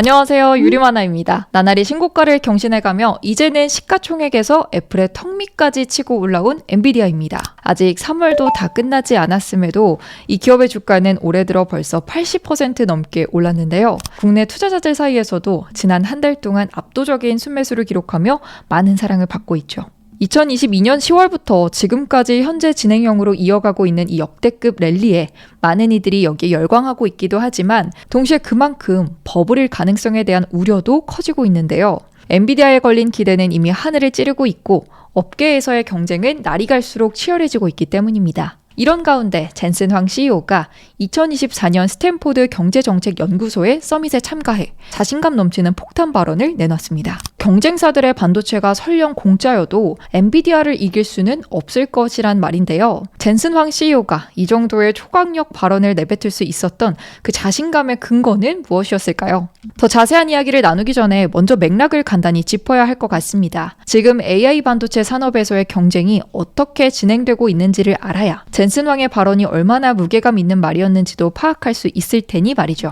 안녕하세요. 유리마나입니다. 나날이 신고가를 경신해가며 이제는 시가총액에서 애플의 턱 밑까지 치고 올라온 엔비디아입니다. 아직 3월도 다 끝나지 않았음에도 이 기업의 주가는 올해 들어 벌써 80% 넘게 올랐는데요. 국내 투자자들 사이에서도 지난 한 달 동안 압도적인 순매수를 기록하며 많은 사랑을 받고 있죠. 2022년 10월부터 지금까지 현재 진행형으로 이어가고 있는 이 역대급 랠리에 많은 이들이 여기에 열광하고 있기도 하지만 동시에 그만큼 버블일 가능성에 대한 우려도 커지고 있는데요. 엔비디아에 걸린 기대는 이미 하늘을 찌르고 있고 업계에서의 경쟁은 날이 갈수록 치열해지고 있기 때문입니다. 이런 가운데 젠슨 황 CEO가 2024년 스탠포드 경제정책연구소의 서밋에 참가해 자신감 넘치는 폭탄 발언을 내놨습니다. 경쟁사들의 반도체가 설령 공짜여도 엔비디아를 이길 수는 없을 것이란 말인데요. 젠슨 황 CEO가 이 정도의 초강력 발언을 내뱉을 수 있었던 그 자신감의 근거는 무엇이었을까요? 더 자세한 이야기를 나누기 전에 먼저 맥락을 간단히 짚어야 할 것 같습니다. 지금 AI 반도체 산업에서의 경쟁이 어떻게 진행되고 있는지를 알아야 젠슨 황의 발언이 얼마나 무게감 있는 말이었는지도 파악할 수 있을 테니 말이죠.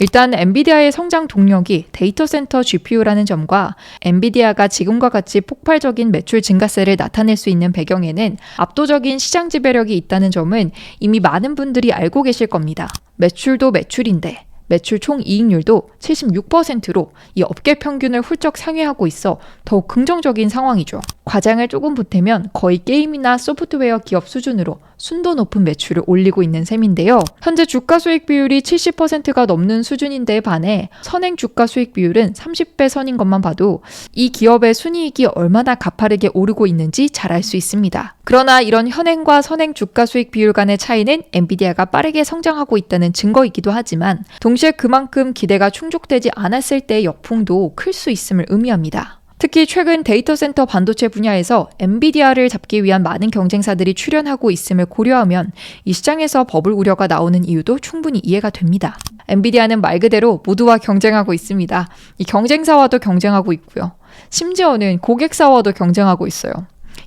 일단 엔비디아의 성장 동력이 데이터 센터 GPU라는 점과 엔비디아가 지금과 같이 폭발적인 매출 증가세를 나타낼 수 있는 배경에는 압도적인 시장 지배력이 있다는 점은 이미 많은 분들이 알고 계실 겁니다. 매출도 매출인데 매출 총이익률도 76%로 이 업계 평균을 훌쩍 상회하고 있어 더욱 긍정적인 상황이죠. 과장을 조금 보태면 거의 게임이나 소프트웨어 기업 수준으로 순도 높은 매출을 올리고 있는 셈인데요. 현재 주가 수익 비율이 70%가 넘는 수준인데 반해 선행 주가 수익 비율은 30배 선인 것만 봐도 이 기업의 순이익이 얼마나 가파르게 오르고 있는지 잘 알 수 있습니다. 그러나 이런 현행과 선행 주가 수익 비율 간의 차이는 엔비디아가 빠르게 성장하고 있다는 증거이기도 하지만 동시에 그만큼 기대가 충족되지 않았을 때의 역풍도 클 수 있음을 의미합니다. 특히 최근 데이터 센터 반도체 분야에서 엔비디아를 잡기 위한 많은 경쟁사들이 출현하고 있음을 고려하면 이 시장에서 버블 우려가 나오는 이유도 충분히 이해가 됩니다. 엔비디아는 말 그대로 모두와 경쟁하고 있습니다. 이 경쟁사와도 경쟁하고 있고요. 심지어는 고객사와도 경쟁하고 있어요.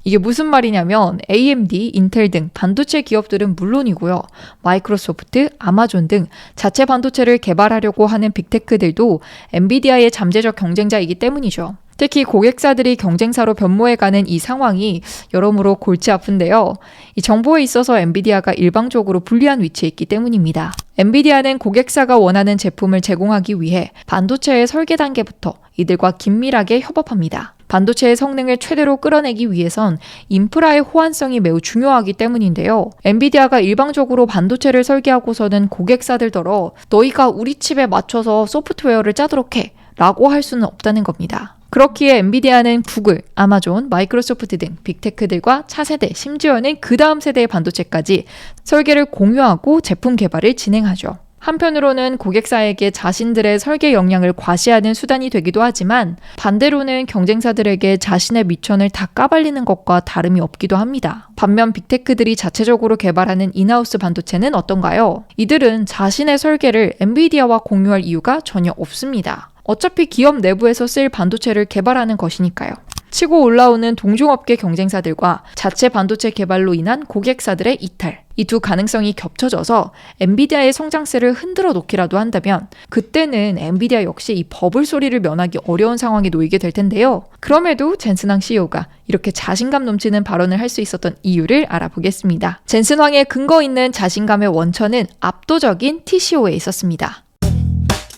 이게 무슨 말이냐면 AMD, 인텔 등 반도체 기업들은 물론이고요. 마이크로소프트, 아마존 등 자체 반도체를 개발하려고 하는 빅테크들도 엔비디아의 잠재적 경쟁자이기 때문이죠. 특히 고객사들이 경쟁사로 변모해가는 이 상황이 여러모로 골치 아픈데요. 이 정보에 있어서 엔비디아가 일방적으로 불리한 위치에 있기 때문입니다. 엔비디아는 고객사가 원하는 제품을 제공하기 위해 반도체의 설계 단계부터 이들과 긴밀하게 협업합니다. 반도체의 성능을 최대로 끌어내기 위해선 인프라의 호환성이 매우 중요하기 때문인데요. 엔비디아가 일방적으로 반도체를 설계하고서는 고객사들더러 너희가 우리 칩에 맞춰서 소프트웨어를 짜도록 해 라고 할 수는 없다는 겁니다. 그렇기에 엔비디아는 구글, 아마존, 마이크로소프트 등 빅테크들과 차세대, 심지어는 그 다음 세대의 반도체까지 설계를 공유하고 제품 개발을 진행하죠. 한편으로는 고객사에게 자신들의 설계 역량을 과시하는 수단이 되기도 하지만 반대로는 경쟁사들에게 자신의 미천을 다 까발리는 것과 다름이 없기도 합니다. 반면 빅테크들이 자체적으로 개발하는 인하우스 반도체는 어떤가요? 이들은 자신의 설계를 엔비디아와 공유할 이유가 전혀 없습니다. 어차피 기업 내부에서 쓸 반도체를 개발하는 것이니까요. 치고 올라오는 동종업계 경쟁사들과 자체 반도체 개발로 인한 고객사들의 이탈. 이 두 가능성이 겹쳐져서 엔비디아의 성장세를 흔들어 놓기라도 한다면 그때는 엔비디아 역시 이 버블 소리를 면하기 어려운 상황에 놓이게 될 텐데요. 그럼에도 젠슨 황 CEO가 이렇게 자신감 넘치는 발언을 할 수 있었던 이유를 알아보겠습니다. 젠슨 황의 근거 있는 자신감의 원천은 압도적인 TCO에 있었습니다.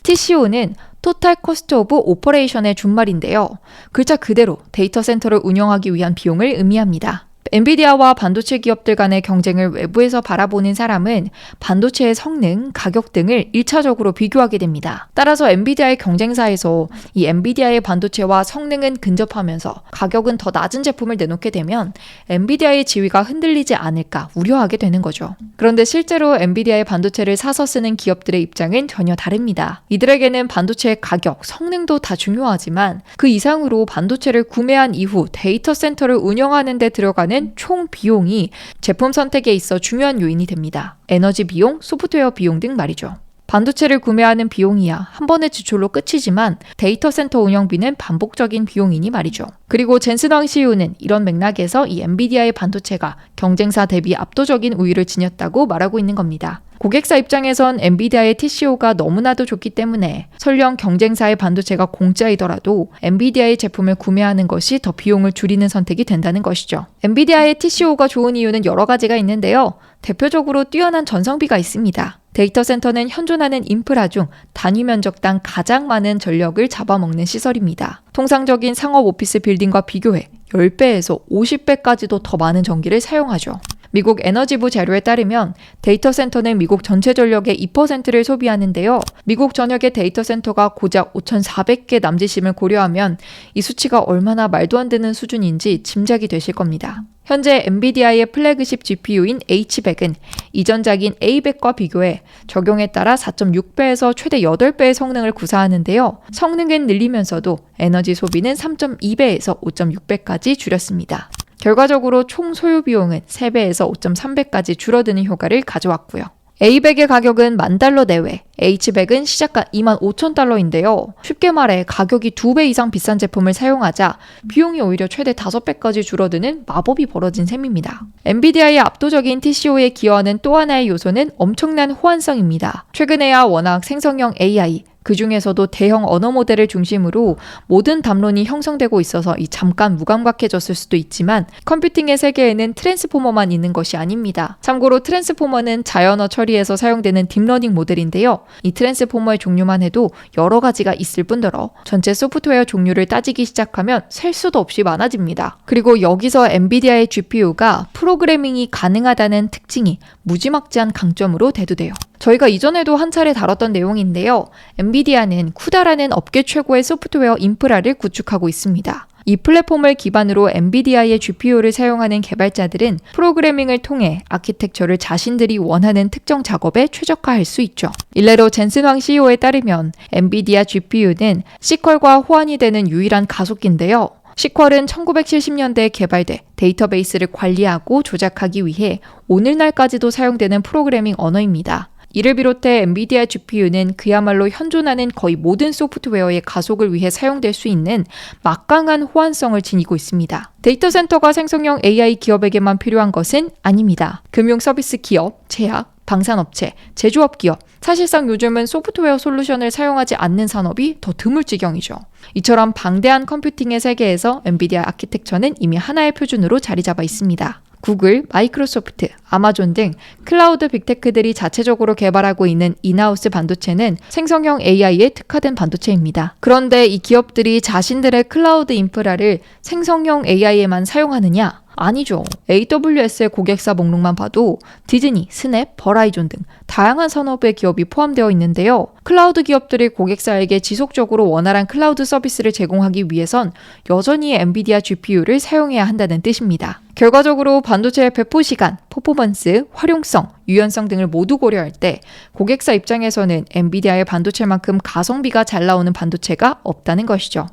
TCO는 토탈 코스트 오브 오퍼레이션의 준말인데요. 글자 그대로 데이터 센터를 운영하기 위한 비용을 의미합니다. 엔비디아와 반도체 기업들 간의 경쟁을 외부에서 바라보는 사람은 반도체의 성능, 가격 등을 1차적으로 비교하게 됩니다. 따라서 엔비디아의 경쟁사에서 이 엔비디아의 반도체와 성능은 근접하면서 가격은 더 낮은 제품을 내놓게 되면 엔비디아의 지위가 흔들리지 않을까 우려하게 되는 거죠. 그런데 실제로 엔비디아의 반도체를 사서 쓰는 기업들의 입장은 전혀 다릅니다. 이들에게는 반도체의 가격, 성능도 다 중요하지만 그 이상으로 반도체를 구매한 이후 데이터 센터를 운영하는 데 들어가는 총 비용이 제품 선택에 있어 중요한 요인이 됩니다. 에너지 비용, 소프트웨어 비용 등 말이죠. 반도체를 구매하는 비용이야 한 번의 지출로 끝이지만 데이터 센터 운영비는 반복적인 비용이니 말이죠. 그리고 젠슨 황 CEO는 이런 맥락에서 이 엔비디아의 반도체가 경쟁사 대비 압도적인 우위를 지녔다고 말하고 있는 겁니다. 고객사 입장에선 엔비디아의 TCO가 너무나도 좋기 때문에 설령 경쟁사의 반도체가 공짜이더라도 엔비디아의 제품을 구매하는 것이 더 비용을 줄이는 선택이 된다는 것이죠. 엔비디아의 TCO가 좋은 이유는 여러 가지가 있는데요. 대표적으로 뛰어난 전성비가 있습니다. 데이터 센터는 현존하는 인프라 중 단위 면적당 가장 많은 전력을 잡아먹는 시설입니다. 통상적인 상업 오피스 빌딩과 비교해 10배에서 50배까지도 더 많은 전기를 사용하죠. 미국 에너지부 자료에 따르면 데이터 센터는 미국 전체 전력의 2%를 소비하는데요. 미국 전역의 데이터 센터가 고작 5,400개 남짓임을 고려하면 이 수치가 얼마나 말도 안 되는 수준인지 짐작이 되실 겁니다. 현재 엔비디아의 플래그십 GPU인 H100은 이전작인 A100과 비교해 적용에 따라 4.6배에서 최대 8배의 성능을 구사하는데요. 성능은 늘리면서도 에너지 소비는 3.2배에서 5.6배까지 줄였습니다. 결과적으로 총 소요 비용은 3배에서 5.3배까지 줄어드는 효과를 가져왔고요. A100의 가격은 $10,000 내외, H100은 시작가 $25,000인데요. 쉽게 말해 가격이 2배 이상 비싼 제품을 사용하자 비용이 오히려 최대 5배까지 줄어드는 마법이 벌어진 셈입니다. 엔비디아의 압도적인 TCO에 기여하는 또 하나의 요소는 엄청난 호환성입니다. 최근에야 워낙 생성형 AI, 그 중에서도 대형 언어 모델을 중심으로 모든 담론이 형성되고 있어서 잠깐 무감각해졌을 수도 있지만 컴퓨팅의 세계에는 트랜스포머만 있는 것이 아닙니다. 참고로 트랜스포머는 자연어 처리에서 사용되는 딥러닝 모델인데요. 이 트랜스포머의 종류만 해도 여러 가지가 있을 뿐더러 전체 소프트웨어 종류를 따지기 시작하면 셀 수도 없이 많아집니다. 그리고 여기서 엔비디아의 GPU가 프로그래밍이 가능하다는 특징이 무지막지한 강점으로 대두돼요. 저희가 이전에도 한 차례 다뤘던 내용인데요. 엔비디아는 쿠다라는 업계 최고의 소프트웨어 인프라를 구축하고 있습니다. 이 플랫폼을 기반으로 엔비디아의 GPU를 사용하는 개발자들은 프로그래밍을 통해 아키텍처를 자신들이 원하는 특정 작업에 최적화할 수 있죠. 일례로 젠슨 황 CEO에 따르면 엔비디아 GPU는 시퀄과 호환이 되는 유일한 가속기인데요. 시퀄은 1970년대에 개발돼 데이터베이스를 관리하고 조작하기 위해 오늘날까지도 사용되는 프로그래밍 언어입니다. 이를 비롯해 엔비디아 GPU는 그야말로 현존하는 거의 모든 소프트웨어의 가속을 위해 사용될 수 있는 막강한 호환성을 지니고 있습니다. 데이터 센터가 생성형 AI 기업에게만 필요한 것은 아닙니다. 금융 서비스 기업, 제약, 방산업체, 제조업 기업, 사실상 요즘은 소프트웨어 솔루션을 사용하지 않는 산업이 더 드물 지경이죠. 이처럼 방대한 컴퓨팅의 세계에서 엔비디아 아키텍처는 이미 하나의 표준으로 자리 잡아 있습니다. 구글, 마이크로소프트, 아마존 등 클라우드 빅테크들이 자체적으로 개발하고 있는 인하우스 반도체는 생성형 AI에 특화된 반도체입니다. 그런데 이 기업들이 자신들의 클라우드 인프라를 생성형 AI에만 사용하느냐? 아니죠. AWS의 고객사 목록만 봐도 디즈니, 스냅, 버라이존 등 다양한 산업의 기업이 포함되어 있는데요. 클라우드 기업들이 고객사에게 지속적으로 원활한 클라우드 서비스를 제공하기 위해선 여전히 엔비디아 GPU를 사용해야 한다는 뜻입니다. 결과적으로 반도체의 배포 시간, 퍼포먼스, 활용성, 유연성 등을 모두 고려할 때 고객사 입장에서는 엔비디아의 반도체만큼 가성비가 잘 나오는 반도체가 없다는 것이죠.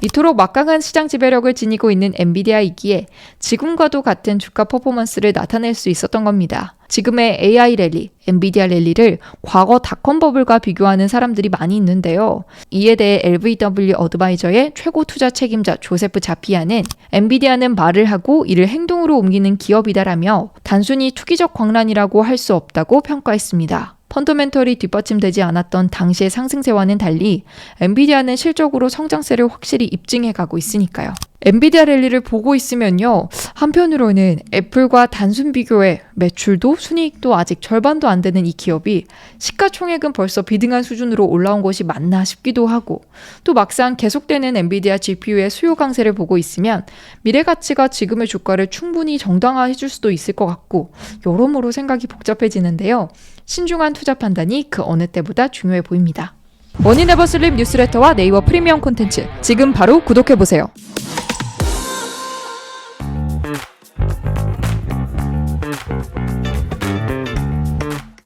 이토록 막강한 시장 지배력을 지니고 있는 엔비디아이기에 지금과도 같은 주가 퍼포먼스를 나타낼 수 있었던 겁니다. 지금의 AI 랠리, 엔비디아 랠리를 과거 닷컴 버블과 비교하는 사람들이 많이 있는데요. 이에 대해 LVW 어드바이저의 최고 투자 책임자 조세프 자피아는 엔비디아는 말을 하고 이를 행동으로 옮기는 기업이다라며 단순히 투기적 광란이라고 할 수 없다고 평가했습니다. 펀더멘털이 뒷받침되지 않았던 당시의 상승세와는 달리 엔비디아는 실적으로 성장세를 확실히 입증해가고 있으니까요. 엔비디아 랠리를 보고 있으면요. 한편으로는 애플과 단순 비교에 매출도 순이익도 아직 절반도 안 되는 이 기업이 시가총액은 벌써 비등한 수준으로 올라온 것이 맞나 싶기도 하고 또 막상 계속되는 엔비디아 GPU의 수요 강세를 보고 있으면 미래 가치가 지금의 주가를 충분히 정당화해줄 수도 있을 것 같고 여러모로 생각이 복잡해지는데요. 신중한 투자 판단이 그 어느 때보다 중요해 보입니다. 머니 네버 슬립 뉴스레터와 네이버 프리미엄 콘텐츠 지금 바로 구독해보세요.